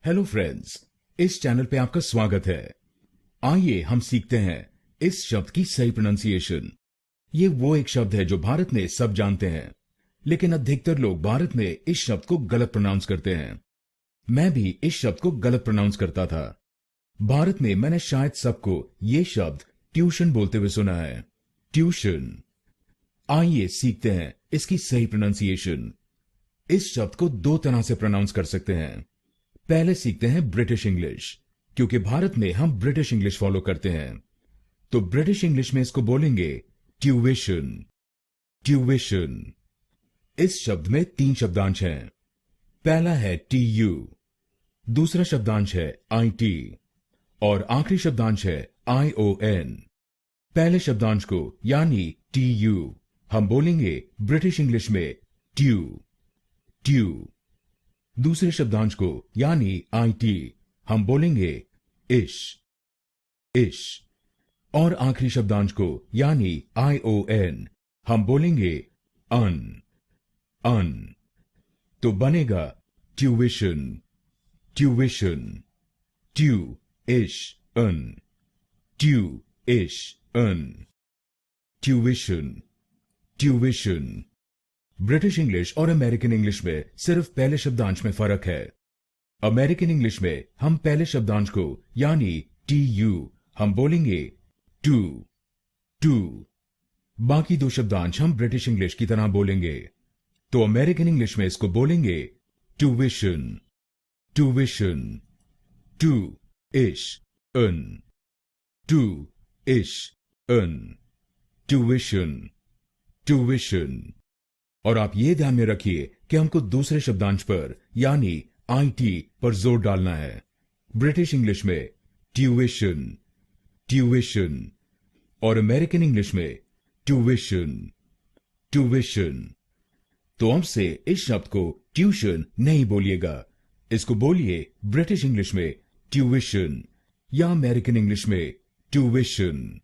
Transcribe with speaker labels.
Speaker 1: Hello friends, इस channel पे आपका स्वागत है। आइए हम सीखते हैं इस शब्द की सही प्रोनाउंसिएशन। ये वो एक शब्द है जो भारत में सब जानते हैं, लेकिन अधिकतर लोग भारत में इस शब्द को गलत प्रोनाउंस करते हैं। मैं भी इस शब्द को गलत प्रोनाउंस करता था। भारत में मैंने शायद सबको ये शब्द ट्यूशन बोलते हुए सुना है। ट्यूशन। आइए सीखते हैं इसकी सही प्रोनाउंसिएशन। इस शब्द को दो तरह से प्रोनाउंस कर सकते हैं। पहले सीखते हैं ब्रिटिश इंग्लिश, क्योंकि भारत में हम ब्रिटिश इंग्लिश फॉलो करते हैं। तो ब्रिटिश इंग्लिश में इसको बोलेंगे ट्यूविशन। ट्यूविशन। इस शब्द में 3 शब्दांश हैं। पहला है TU, दूसरा शब्दांश है IT और आखिरी शब्दांश है ION। पहले शब्दांश को यानी TU हम बोलेंगे ब्रिटिश इंग्लिश में ट्यू। ट्यू। दूसरे शब्दांश को यानी IT हम बोलेंगे इश। इश। और आखिरी शब्दांश को यानी ION हम बोलेंगे अन। अन। तो बनेगा ट्यूविशन। ट्यूविशन। ट्यू इश अन। ट्यू इश अन। ट्यूविशन। ट्यूविशन। ब्रिटिश इंग्लिश और अमेरिकन इंग्लिश में सिर्फ पहले शब्दांश में फर्क है। अमेरिकन इंग्लिश में हम पहले शब्दांश को यानी TU हम बोलेंगे टू। टू। बाकी 2 शब्दांश हम ब्रिटिश इंग्लिश की तरह बोलेंगे। तो अमेरिकन इंग्लिश में इसको बोलेंगे ट्यूविशन। ट्यूविशन। टू इश अन। टू इश अन। ट्यूविशन। ट्यूविशन। और आप ये ध्यान में रखिए कि हमको दूसरे शब्दांश पर यानी IT पर जोर डालना है। ब्रिटिश इंग्लिश में ट्यूविशन। ट्यूविशन। और अमेरिकन इंग्लिश में ट्यूविशन। ट्यूविशन। तो हमसे इस शब्द को ट्यूशन नहीं बोलिएगा। इसको बोलिए ब्रिटिश इंग्लिश में ट्यूविशन या अमेरिकन इंग्लिश में ट्यूविशन।